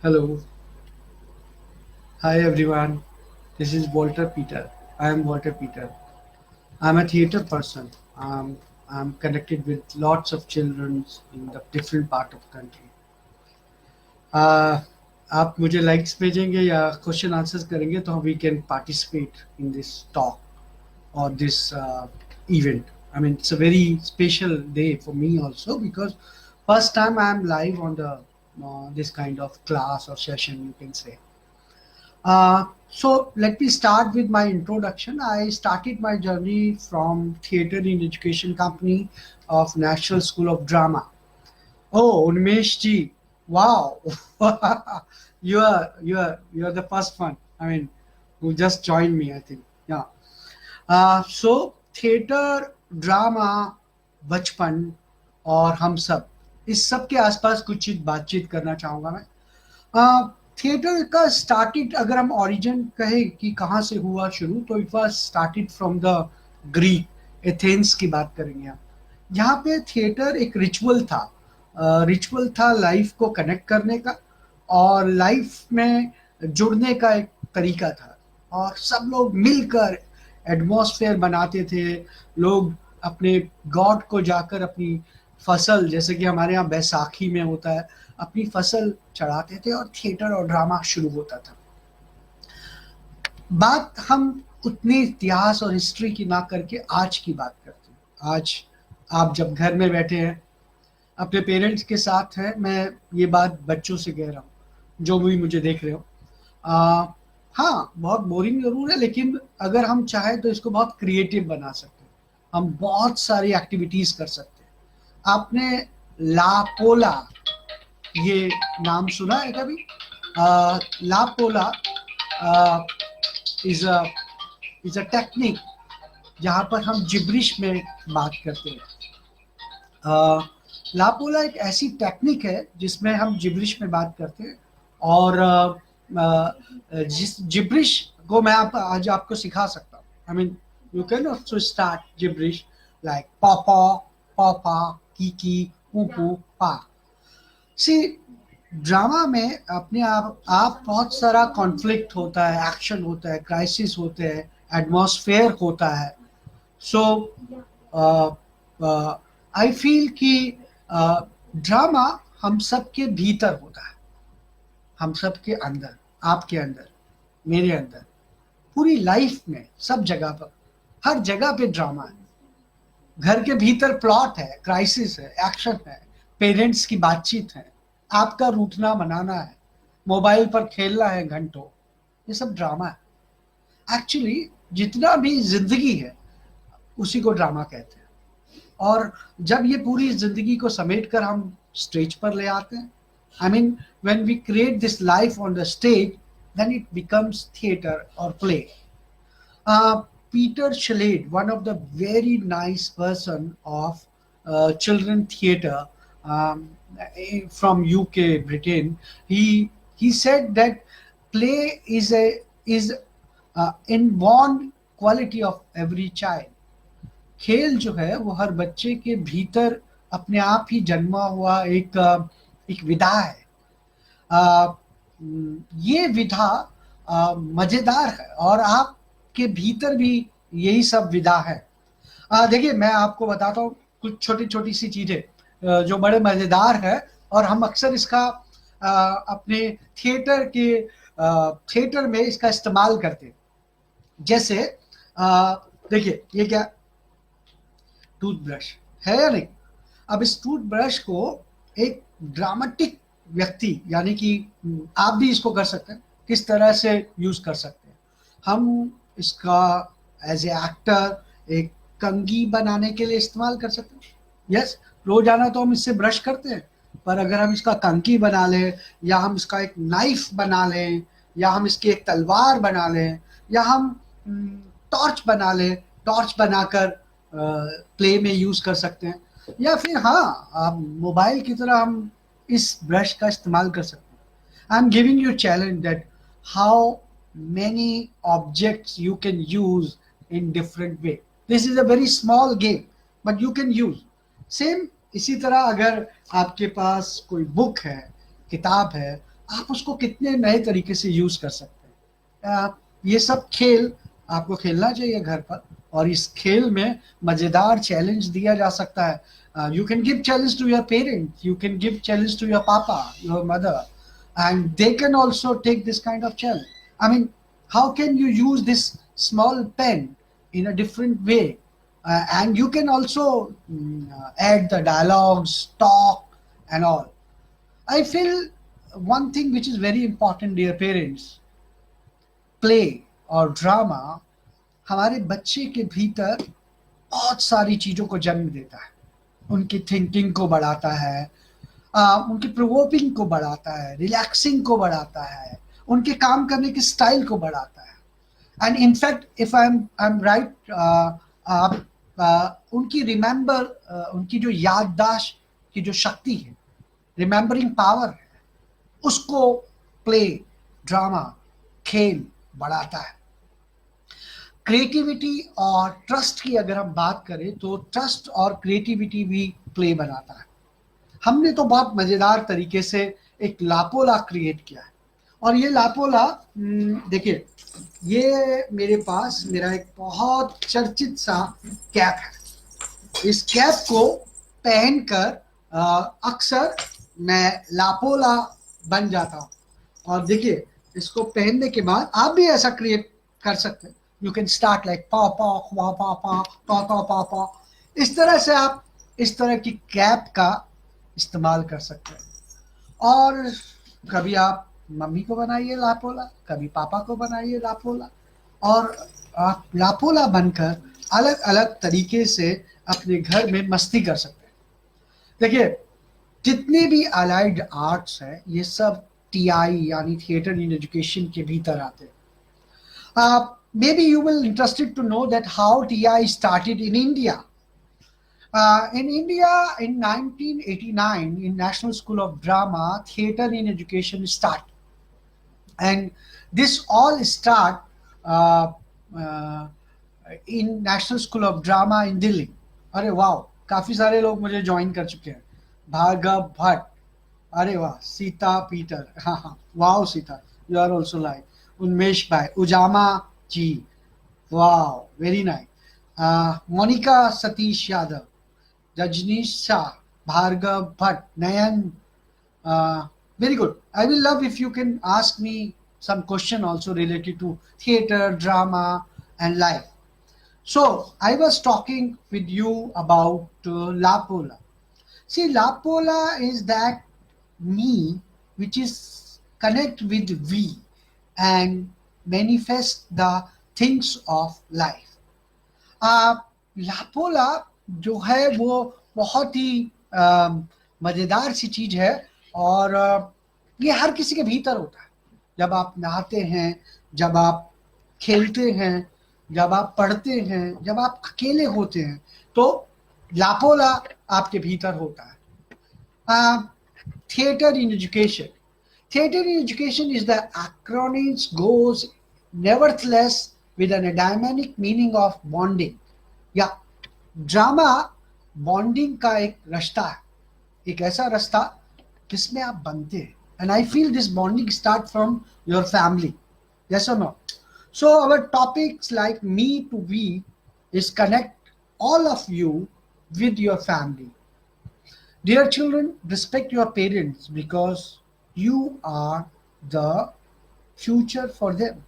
Hello, hi everyone. This is Walter Peter. I am Walter Peter. I'm a theater person. I'm connected with lots of children in the different part of the country. Uh, आप मुझे likes भेजेंगे या question answers करेंगे तो we can participate in this talk or this event. I mean, it's a very special day for me also because first time I am live on the this kind of class or session, you can say. So let me start with my introduction. I started my journey from theater in education company of National School of Drama. Oh, Unmesh ji, wow, you are the first one. I mean, who just joined me, I think. Yeah. So theatre drama बचपन और हम सब इस सब के आसपास कुछ चीज बातचीत करना चाहूंगा मैं। थिएटर का स्टार्टेड अगर हम ओरिजिन कहें कि कहाँ से हुआ शुरू तो it was started from the Greek Athens की बात करेंगे हम। यहाँ पे थिएटर एक रिचुअल था लाइफ को कनेक्ट करने का और लाइफ में जुड़ने का एक तरीका था और सब लोग मिलकर एटमॉस्फेयर बनाते थे। लोग अपने गॉड को जाकर अपनी फसल जैसे कि हमारे यहाँ बैसाखी में होता है अपनी फसल चढ़ाते थे और थिएटर और ड्रामा शुरू होता था। बात हम उतनी इतिहास और हिस्ट्री की ना करके आज की बात करते हैं। आज आप जब घर में बैठे हैं अपने पेरेंट्स के साथ हैं, मैं ये बात बच्चों से कह रहा हूँ जो भी मुझे देख रहे हो। हाँ, बहुत बोरिंग जरूर है लेकिन अगर हम चाहें तो इसको बहुत क्रिएटिव बना सकते हैं। हम बहुत सारी एक्टिविटीज कर सकते हैं। आपने लापोला ये नाम सुना है कभी? लापोला इज अ टेक्निक जहाँ पर हम जिब्रिश में बात करते हैं। लापोला एक ऐसी टेक्निक है जिसमें हम जिब्रिश में बात करते हैं और जिस जिब्रिश को मैं आज आपको सिखा सकता हूँ। आई mean you can also start gibberish like पापा पापा कीकी पूपू पा। सी ड्रामा में अपने आप बहुत सारा कॉन्फ्लिक्ट होता है, एक्शन होता है, क्राइसिस होते हैं, एटमॉस्फेयर होता है। सो आई फील कि ड्रामा हम सबके भीतर होता है, हम सबके अंदर, आपके अंदर, मेरे अंदर, पूरी लाइफ में सब जगह पर, हर जगह पे ड्रामा है। घर के भीतर प्लॉट है, क्राइसिस है, एक्शन है, पेरेंट्स की बातचीत है, आपका रूठना मनाना है, मोबाइल पर खेलना है घंटों, ये सब ड्रामा है। एक्चुअली जितना भी जिंदगी है उसी को ड्रामा कहते हैं और जब ये पूरी जिंदगी को समेट कर हम स्टेज पर ले आते हैं, I mean, when we create this life on the stage, then it becomes theater or play. Peter Shalade, one of the very nice person of children theater from UK, Britain, he said that play is inborn quality of every child. खेल जो है वो हर बच्चे के भीतर अपने आप ही जन्मा हुआ एक विधा है। ये विधा मजेदार है और आपके भीतर भी यही सब विधा है। देखिए मैं आपको बताता हूँ कुछ छोटी छोटी सी चीजें जो बड़े मजेदार है और हम अक्सर इसका अपने थिएटर में इसका इस्तेमाल करते हैं। जैसे देखिए ये क्या टूथब्रश है या नहीं? अब इस टूथब्रश को एक ड्रामेटिक व्यक्ति यानी कि आप भी इसको कर सकते हैं, किस तरह से यूज कर सकते हैं। हम इसका एज ए एक्टर एक कंघी बनाने के लिए इस्तेमाल कर सकते हैं। यस, रोजाना तो हम इससे ब्रश करते हैं पर अगर हम इसका कंघी बना लें या हम इसका एक नाइफ बना लें या हम इसकी एक तलवार बना लें या हम टॉर्च बना लें, टॉर्च बनाकर प्ले में यूज कर सकते हैं। या फिर हाँ, आप मोबाइल की तरह हम इस ब्रश का इस्तेमाल कर सकते हैं। I am giving you challenge that how many objects you can use in different way. This is a very small game but you can use same। इसी तरह अगर आपके पास कोई बुक है, किताब है आप उसको कितने नए तरीके से यूज कर सकते हैं। ये सब खेल आपको खेलना चाहिए घर पर, और इस खेल में मजेदार चैलेंज दिया जा सकता है। You can give challenge to your parent, you can give challenge to your papa, your mother, and they can also take this kind of challenge. I mean, how can you use this small pen in a different way? And you can also add the dialogues, talk, and all. I feel one thing which is very important, dear parents, play और drama हमारे बच्चे के भीतर बहुत सारी चीज़ों को जन्म देता है। उनकी थिंकिंग को बढ़ाता है, उनकी प्रोवोकिंग को बढ़ाता है, रिलैक्सिंग को बढ़ाता है, उनके काम करने के स्टाइल को बढ़ाता है। And in fact if I am right, आप उनकी उनकी जो याददाश्त की जो शक्ति है, रिमेम्बरिंग पावर है, उसको प्ले, ड्रामा, खेल बढ़ाता है। क्रिएटिविटी और ट्रस्ट की अगर हम बात करें तो ट्रस्ट और क्रिएटिविटी भी प्ले बनाता है। हमने तो बहुत मजेदार तरीके से एक लापोला क्रिएट किया है, और ये लापोला देखिए, ये मेरे पास मेरा एक बहुत चर्चित सा कैप है। इस कैप को पहनकर अक्सर मैं लापोला बन जाता हूँ। और देखिए, इसको पहनने के बाद आप भी ऐसा क्रिएट कर सकते हैं। यू कैन स्टार्ट लाइक पा पा पा पा पा पा पा पा पा। इस तरह से आप इस तरह की कैप का इस्तेमाल कर सकते हैं। और कभी आप मम्मी को बनाइए लापोला, कभी पापा को बनाइए लापोला, और आप लापोला बनकर अलग अलग तरीके से अपने घर में मस्ती कर सकते हैं। देखिए, जितने भी अलाइड आर्ट्स हैं, ये सब टीआई यानी थिएटर इन एजुकेशन के भीतर आते हैं। maybe you will interested to know that how TI started in India. In India, in 1989, in National School of Drama, Theatre in Education started. And this all start in National School of Drama in Delhi. अरे वाह, काफी सारे लोग मुझे join कर चुके हैं। भार्गव भट्ट, अरे वाह, सीता पीटर, हाँ हाँ, वाह Sita, you are also live. Unmesh भाई, उजामा जी, वाह, very nice. Monika Satish Yadav, Rajnish Shah, Bhargav Bhatt, Nayan, very good. I will love if you can ask me some question also related to theater, drama, and life. So I was talking with you about Lapola. See, Lapola is that me which is connect with we and manifest the things of life. लापोला जो है वो बहुत ही मज़ेदार सी चीज़ है, और ये हर किसी के भीतर होता है। जब आप नहाते हैं, जब आप खेलते हैं, जब आप पढ़ते हैं, जब आप अकेले होते हैं, तो लापोला आपके भीतर होता है। Theatre in education, theater in education is the acronyms goes nevertheless with a dynamic meaning of bonding. या ड्रामा बॉन्डिंग का एक रास्ता है, एक ऐसा रास्ता जिसमें आप बनते हैं। And I feel this bonding start from your family, yes or no? So our topics like me to we is connect all of you with your family. Dear children, respect your parents because you are the future for them.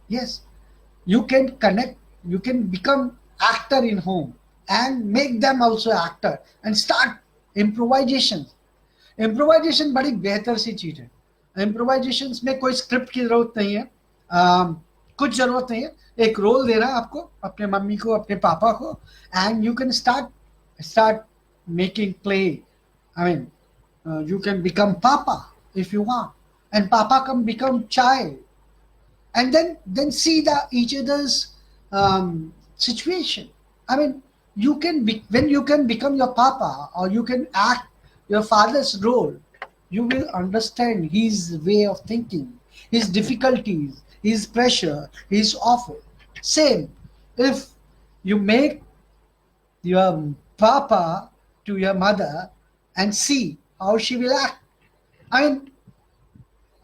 Yes, you can connect, you can become actor in home and make them also actor and start improvisation. Improvisation बड़ी बेहतर सी चीज है। Improvisation में कोई script की जरूरत नहीं है, कुछ जरूरत नहीं है, एक रोल देना आपको, अपने मम्मी को, अपने पापा को, and you can start making play. I mean, you can become papa if you want, and papa can become child, and then see the each other's situation. I mean, you can be, when you can become your papa or you can act your father's role, you will understand his way of thinking, his difficulties, his pressure, his offer. Same, if you make your papa to your mother and see how she will act. I mean,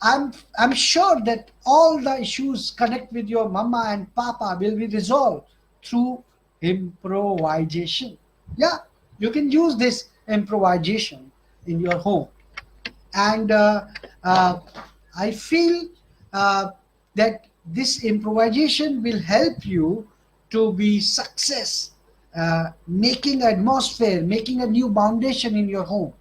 I'm sure that all the issues connect with your mama and papa will be resolved through improvisation. Yeah, you can use this improvisation in your home. And uh, I feel uh, that this improvisation will help you to be success, making atmosphere, making a new foundation in your home.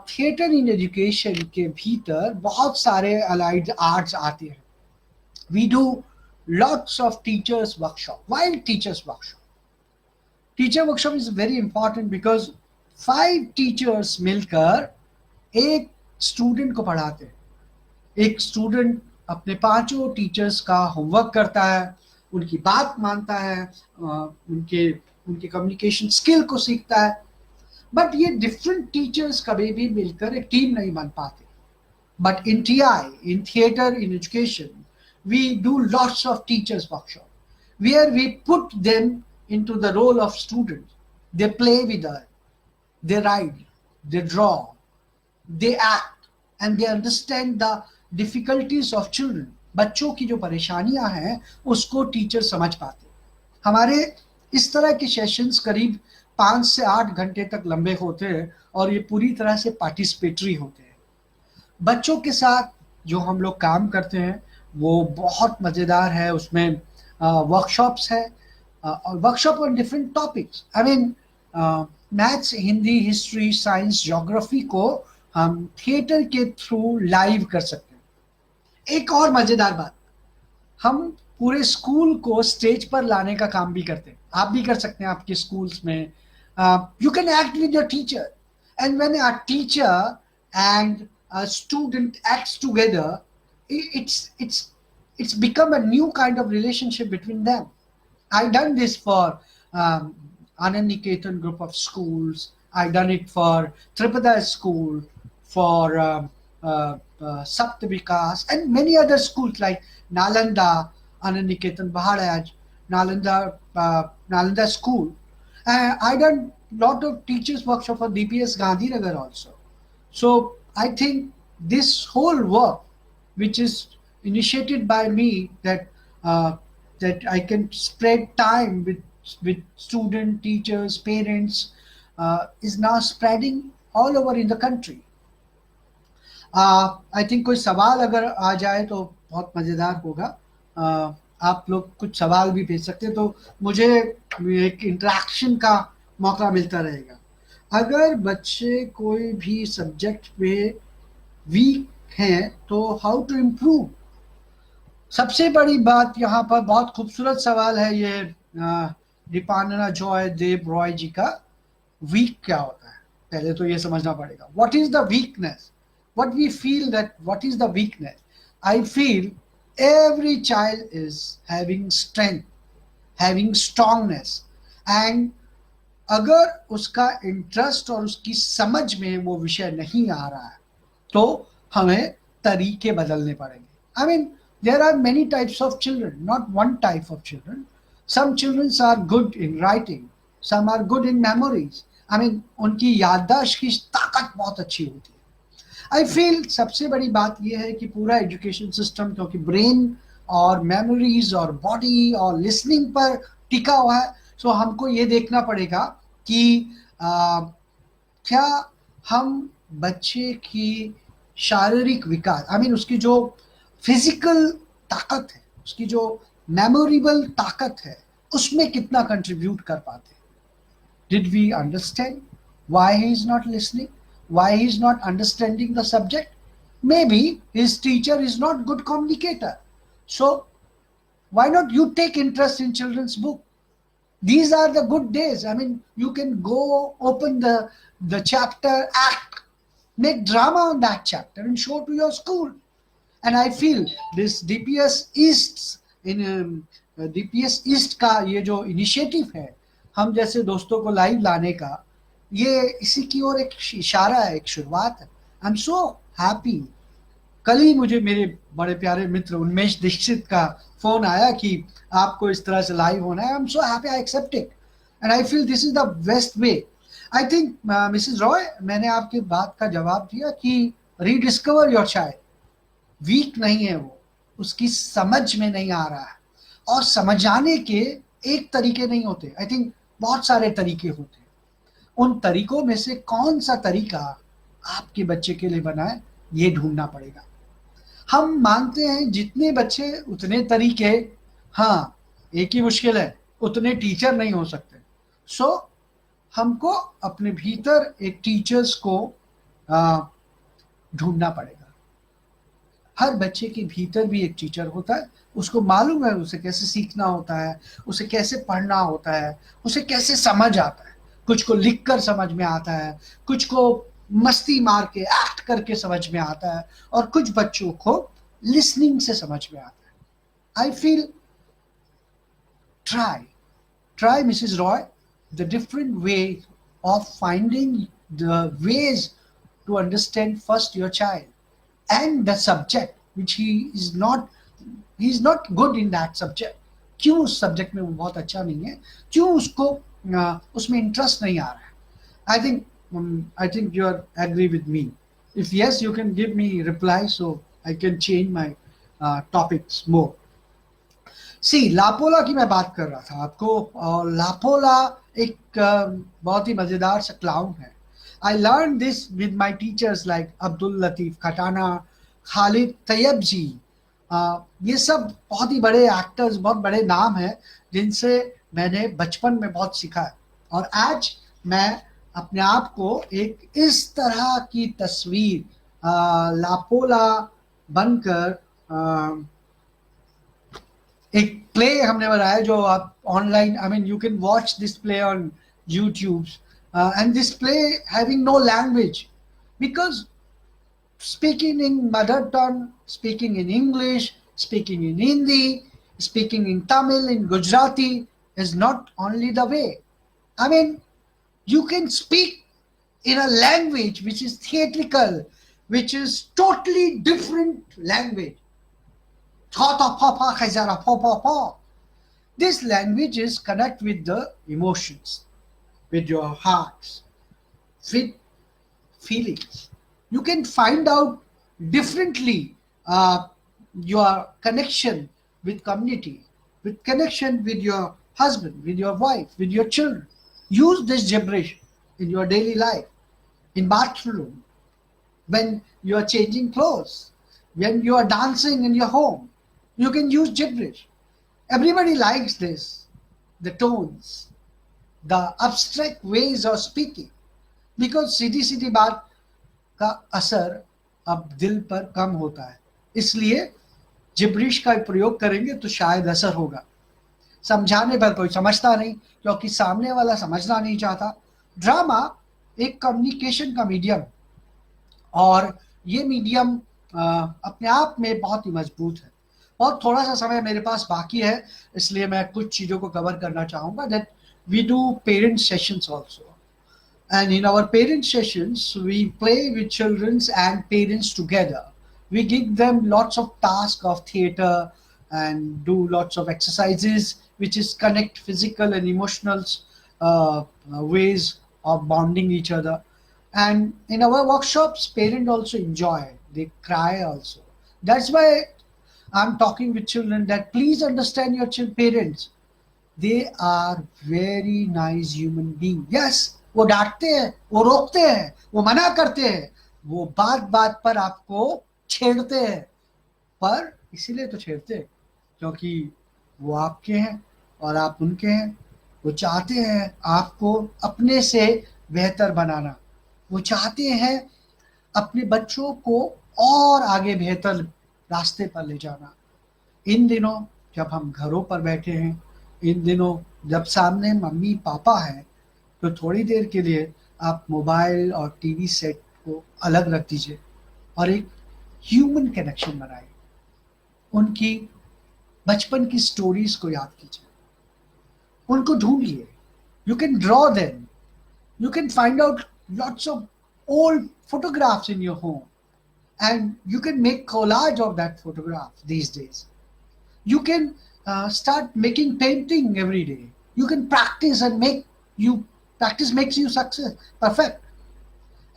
Theatre in education के भीतर बहुत सारे allied arts आते हैं. We do lots of teachers workshop. While teachers workshop, teacher workshop is very important because 5 teachers मिलकर एक student को पढ़ाते हैं. एक स्टूडेंट अपने 5 टीचर्स का होमवर्क करता है, उनकी बात मानता है, उनके उनके कम्युनिकेशन स्किल को सीखता है. बट ये डिफरेंट टीचर्स कभी भी मिलकर एक टीम नहीं बन पाते. But in TI, in theatre in education, we do lots of teachers workshop where we put them into the role of students. They play with us, they write, they draw, they act, and they understand the difficulties of children. बच्चों की जो परेशानियां हैं उसको teacher समझ पाते. हमारे इस तरह के सेशंस करीब 5 से 8 घंटे तक लंबे होते हैं और ये पूरी तरह से पार्टिसिपेटरी होते हैं. बच्चों के साथ जो हम लोग काम करते हैं वो बहुत मज़ेदार है. उसमें वर्कशॉप्स है और workshop on different topics. I mean maths, Hindi, history, science, geography को हम थिएटर के थ्रू लाइव कर सकते हैं. एक और मज़ेदार बात, हम पूरे स्कूल को स्टेज पर लाने का काम भी करते हैं. आप भी कर सकते हैं आपके स्कूल्स में. You can act with your teacher, and when a teacher and a student acts together, it's become a new kind of relationship between them. I done this for Anand Niketan group of schools. I done it for Tripada school, for Sapt Vikas, and many other schools like Nalanda, Anand Niketan Baharaj, Nalanda school. I done lot of teachers workshop for DPS Gandhinagar also. So I think this whole work, which is initiated by me, that I can spread time with student, teachers, parents, is now spreading all over in the country. I think कोई सवाल अगर आ जाए तो बहुत मज़ेदार होगा. आप लोग कुछ सवाल भी भेज सकते हैं तो मुझे एक इंटरेक्शन का मौका मिलता रहेगा. अगर बच्चे कोई भी सब्जेक्ट पे वीक हैं तो हाउ टू इम्प्रूव. सबसे बड़ी बात यहाँ पर बहुत खूबसूरत सवाल है ये दीपानना जॉय देव रॉय जी का. वीक क्या होता है, पहले तो ये समझना पड़ेगा. What is the weakness, what we feel that what is the weakness. I feel every child is having strength, having strongness, and अगर उसका इंटरेस्ट और उसकी समझ में वो विषय नहीं आ रहा है तो हमें तरीके बदलने पड़ेंगे. I mean there are many types of children, not one type of children. Some children are good in writing, some are good in memories. I mean उनकी याददाश्त की ताकत बहुत अच्छी होती है. I feel सबसे बड़ी बात यह है कि पूरा एजुकेशन सिस्टम क्योंकि ब्रेन और मेमोरीज और बॉडी और लिसनिंग पर टिका हुआ है, सो हमको ये देखना पड़ेगा कि क्या हम बच्चे की शारीरिक विकास, आई मीन उसकी जो फिजिकल ताकत है, उसकी जो मेमोरेबल ताकत है, उसमें कितना कंट्रीब्यूट कर पाते हैं. Did we understand why he is not listening, why he is not understanding the subject. Maybe his teacher is not good communicator, so why not you take interest in children's book. These are the good days. I mean, you can go open the chapter, act, make drama on that chapter and show to your school. And I feel this DPS East का ये जो initiative है हम जैसे दोस्तों को live लाने का, ये इसी की ओर एक इशारा है, एक शुरुआत है. I am so happy. कल ही मुझे मेरे बड़े प्यारे मित्र उन्मेष दीक्षित का फोन आया कि आपको इस तरह से लाइव होना है. I am so happy, I accept it and I feel this is the best way. I think Mrs Roy, मैंने आपकी बात का जवाब दिया कि रीडिस्कवर योर चाइल्ड. वीक नहीं है, वो उसकी समझ में नहीं आ रहा है। और समझाने के एक तरीके नहीं होते, आई थिंक बहुत सारे तरीके होते हैं। उन तरीकों में से कौन सा तरीका आपके बच्चे के लिए बना है, ये ढूंढना पड़ेगा। हम मानते हैं जितने बच्चे उतने तरीके, हाँ, एक ही मुश्किल है, उतने टीचर नहीं हो सकते। सो हमको अपने भीतर एक टीचर्स को ढूंढना पड़ेगा। हर बच्चे के भीतर भी एक टीचर होता है, उसको मालूम है उसे कैसे सीखना होता है, उसे कैसे पढ़ना होता है, उसे कैसे समझ आता है। कुछ को लिख कर समझ में आता है, कुछ को मस्ती मार के एक्ट करके समझ में आता है, और कुछ बच्चों को लिसनिंग से समझ में आता है। I feel try Mrs. Roy, the different way of finding the ways to understand first your child and the subject which he is not good in that subject। क्यों उस सब्जेक्ट में वो बहुत अच्छा नहीं है, क्यों उसको उसमें इंटरेस्ट नहीं आ रहा है। I think you are agree with me. If yes you can give me reply so I can change my topics more. सी लापोला की मैं बात कर रहा था आपको, और लापोला एक बहुत ही मजेदार सा क्लाउन है। I learn this with my teachers like Abdul Latif Khatana, Khalid Tayyab ji. ये सब बहुत ही बड़े एक्टर्स, बहुत बड़े नाम हैं जिनसे मैंने बचपन में बहुत सीखा है। और आज मैं अपने आप को एक इस तरह की तस्वीर लापोला बनकर एक प्ले हमने बनाया जो आप online, I mean you can watch this play on YouTube, and this play having no language, because speaking in mother tongue, speaking in English, speaking in Hindi, speaking in Tamil, in Gujarati is not only the way. I mean, you can speak in a language which is theatrical, which is totally different language. This languages connect with the emotions, with your hearts, with feelings. You can find out differently your connection with community, with connection with your husband, with your wife, with your children. Use this gibberish in your daily life, in bathroom, when you are changing clothes, when you are dancing in your home. You can use gibberish. Everybody likes this, the tones, the abstract ways of speaking, because सीधी सीधी बात का असर अब दिल पर कम होता है, इसलिए gibberish का प्रयोग करेंगे तो शायद असर होगा। समझाने पर कोई समझता नहीं, क्योंकि सामने वाला समझना नहीं चाहता। ड्रामा एक कम्युनिकेशन का मीडियम, और ये मीडियम अपने आप में बहुत ही मजबूत है। बहुत थोड़ा सा समय मेरे पास बाकी है, इसलिए मैं कुछ चीज़ों को कवर करना चाहूँगा। That we do parent sessions also, and in our parent sessions we play with children and parents together. We give them lots of tasks of theater and do lots of exercises which is connect physical and emotional ways of bonding each other. And in our workshops parents also enjoy, they cry also. That's why I'm talking with children that please understand your parents. They are very nice human being. Yes, वो डांटते हैं, वो रोकते हैं, वो मना करते हैं, वो बात बात पर आपको छेड़ते हैं, पर इसीलिए तो छेड़ते हैं क्योंकि वो आपके हैं और आप उनके हैं। वो चाहते हैं आपको अपने से बेहतर बनाना, वो चाहते हैं अपने बच्चों को और आगे बेहतर रास्ते पर ले जाना। इन दिनों जब हम घरों पर बैठे हैं, इन दिनों जब सामने मम्मी पापा हैं, तो थोड़ी देर के लिए आप मोबाइल और टीवी सेट को अलग रख दीजिए और एक ह्यूमन कनेक्शन बनाइए। उनकी बचपन की स्टोरीज को याद कीजिए, उनको ढूंढिए। You can draw them, you can find out lots of old photographs in your home, and you can make collage of that photograph these days. You can start making painting every day. You can practice, and practice makes you success perfect.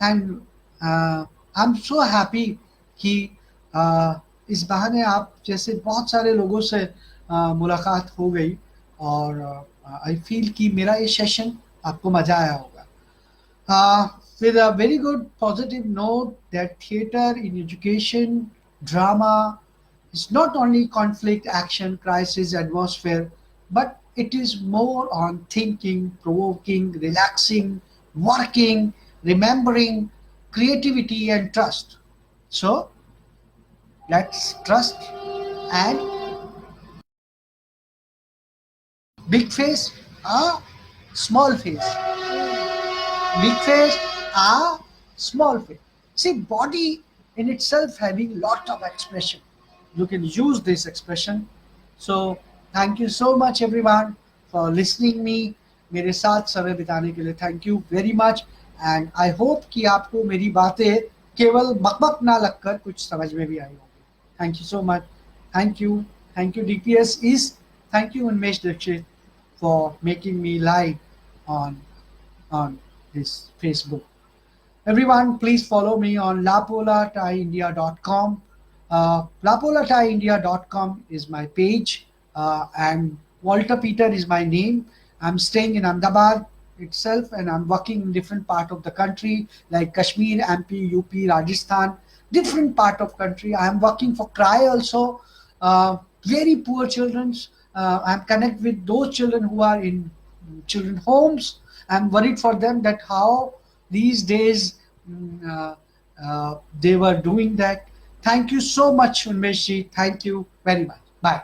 And I'm so happy कि इस बहाने आप जैसे बहुत सारे लोगों से मुलाकात हो गई, और आई फील कि मेरा ये सेशन आपको मजा आया होगा. With a very good positive note that theater in education, drama is not only conflict, action, crisis, atmosphere, but it is more on thinking, provoking, relaxing, working, remembering, creativity, and trust. So let's trust and big face, a small face. Big face, a small face. See, body in itself having lot of expression. You can use this expression. So thank you so much everyone for listening me. मेरे साथ समय बिताने के लिए thank you very much, and I hope कि आपको मेरी बातें केवल बकबक ना लगकर कुछ समझ में भी आई होगी. Thank you so much. Thank you DPS is thank you Unmesh Dixit for making me live on this Facebook. Everyone, please follow me on lapolataindia.com. Lapolataindia.com is my page, and Walter Peter is my name. I'm staying in Ahmedabad itself, and I'm working in different part of the country like Kashmir, MP, UP, Rajasthan, different part of country. I am working for CRY also, very poor children's. I'm connect with those children who are in children homes. I'm worried for them that how these days they were doing that. Thank you so much, Unmesh ji. Thank you very much. Bye.